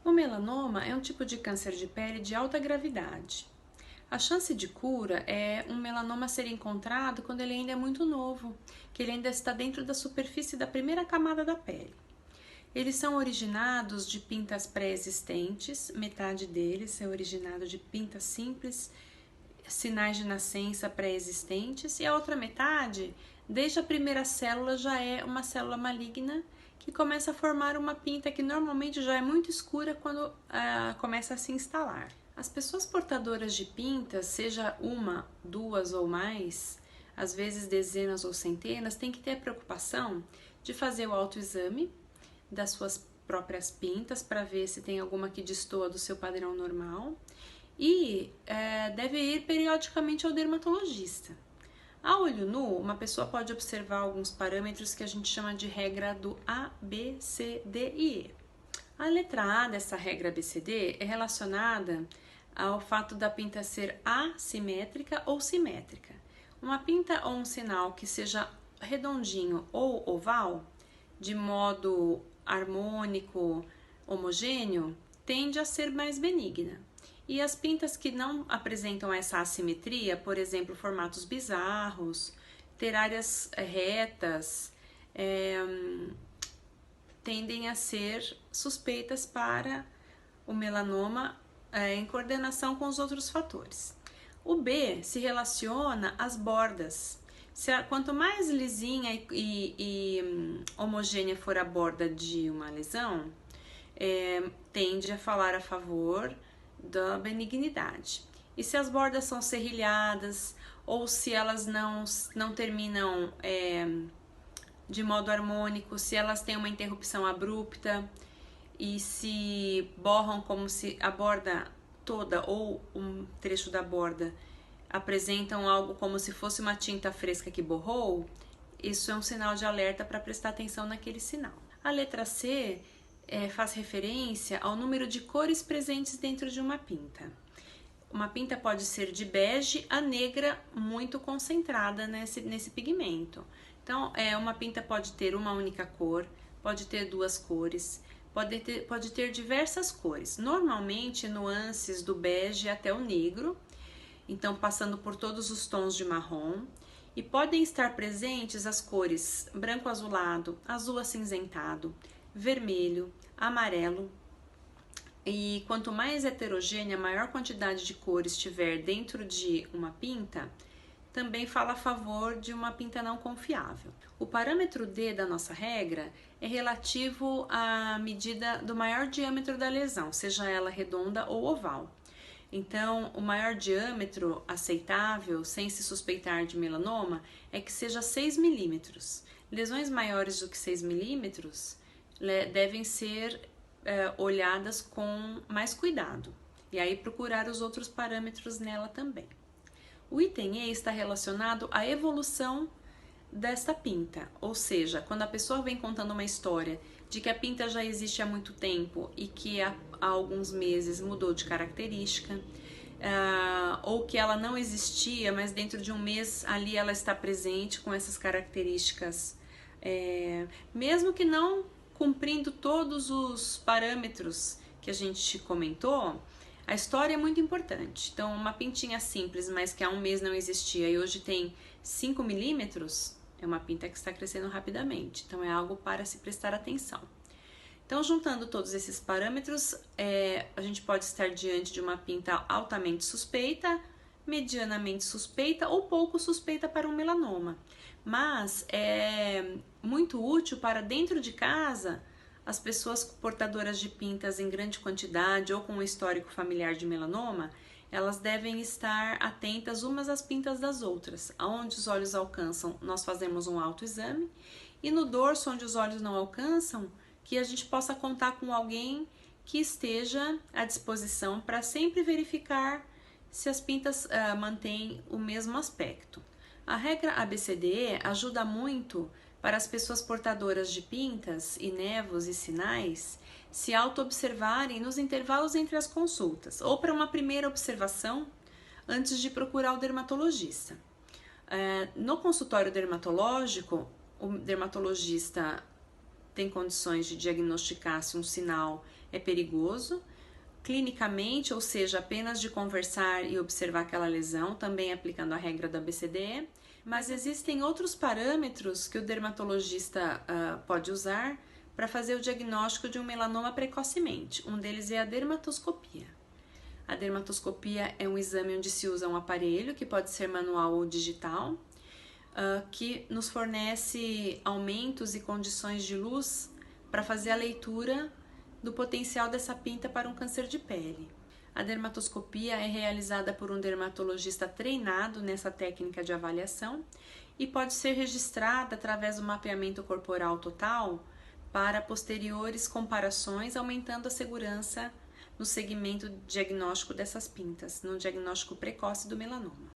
O melanoma é um tipo de câncer de pele de alta gravidade. A chance de cura é um melanoma ser encontrado quando ele ainda é muito novo, que ele ainda está dentro da superfície da primeira camada da pele. Eles são originados de pintas pré-existentes, metade deles é originado de pintas simples, sinais de nascença pré-existentes, e a outra metade, desde a primeira célula, já é uma célula maligna que começa a formar uma pinta que normalmente já é muito escura quando começa a se instalar. As pessoas portadoras de pintas, seja uma, duas ou mais, às vezes dezenas ou centenas, têm que ter a preocupação de fazer o autoexame das suas próprias pintas para ver se tem alguma que destoa do seu padrão normal e deve ir periodicamente ao dermatologista. A olho nu, uma pessoa pode observar alguns parâmetros que a gente chama de regra do A, B, C, D e E. A letra A dessa regra ABCD é relacionada ao fato da pinta ser assimétrica ou simétrica. Uma pinta ou um sinal que seja redondinho ou oval, de modo harmônico, homogêneo, tende a ser mais benigna. E as pintas que não apresentam essa assimetria, por exemplo, formatos bizarros, ter áreas retas, tendem a ser suspeitas para o melanoma em coordenação com os outros fatores. O B se relaciona às bordas. Quanto mais lisinha e homogênea for a borda de uma lesão, tende a falar a favor da benignidade. E se as bordas são serrilhadas ou se elas não terminam de modo harmônico, se elas têm uma interrupção abrupta e se borram como se a borda toda ou um trecho da borda apresentam algo como se fosse uma tinta fresca que borrou, isso é um sinal de alerta para prestar atenção naquele sinal. A letra C faz referência ao número de cores presentes dentro de uma pinta. Uma pinta pode ser de bege a negra muito concentrada nesse pigmento. Então, uma pinta pode ter uma única cor, pode ter duas cores, pode ter diversas cores. Normalmente, nuances do bege até o negro, então passando por todos os tons de marrom. E podem estar presentes as cores branco azulado, azul acinzentado, vermelho, amarelo. E quanto mais heterogênea, maior quantidade de cores tiver dentro de uma pinta, também fala a favor de uma pinta não confiável. O parâmetro D da nossa regra é relativo à medida do maior diâmetro da lesão, seja ela redonda ou oval. Então, o maior diâmetro aceitável, sem se suspeitar de melanoma, é que seja 6 milímetros. Lesões maiores do que 6 milímetros devem ser olhadas com mais cuidado e aí procurar os outros parâmetros nela também. O item E está relacionado à evolução desta pinta, ou seja, quando a pessoa vem contando uma história de que a pinta já existe há muito tempo e que há alguns meses mudou de característica, ou que ela não existia, mas dentro de um mês ali ela está presente com essas características, mesmo que não cumprindo todos os parâmetros que a gente comentou, a história é muito importante. Então, uma pintinha simples, mas que há um mês não existia e hoje tem 5 milímetros, é uma pinta que está crescendo rapidamente. Então, é algo para se prestar atenção. Então, juntando todos esses parâmetros, a gente pode estar diante de uma pinta altamente suspeita, medianamente suspeita ou pouco suspeita para um melanoma. Mas é muito útil para dentro de casa as pessoas portadoras de pintas em grande quantidade ou com um histórico familiar de melanoma, elas devem estar atentas umas às pintas das outras. Aonde os olhos alcançam, nós fazemos um autoexame, e no dorso, onde os olhos não alcançam, que a gente possa contar com alguém que esteja à disposição para sempre verificar se as pintas mantêm o mesmo aspecto. A regra ABCDE ajuda muito para as pessoas portadoras de pintas e névoos e sinais se auto-observarem nos intervalos entre as consultas, ou para uma primeira observação antes de procurar o dermatologista. No consultório dermatológico, o dermatologista tem condições de diagnosticar se um sinal é perigoso. Clinicamente, ou seja, apenas de conversar e observar aquela lesão, também aplicando a regra do ABCDE, mas existem outros parâmetros que o dermatologista pode usar para fazer o diagnóstico de um melanoma precocemente. Um deles é a dermatoscopia. A dermatoscopia é um exame onde se usa um aparelho, que pode ser manual ou digital, que nos fornece aumentos e condições de luz para fazer a leitura do potencial dessa pinta para um câncer de pele. A dermatoscopia é realizada por um dermatologista treinado nessa técnica de avaliação e pode ser registrada através do mapeamento corporal total para posteriores comparações, aumentando a segurança no segmento diagnóstico dessas pintas, no diagnóstico precoce do melanoma.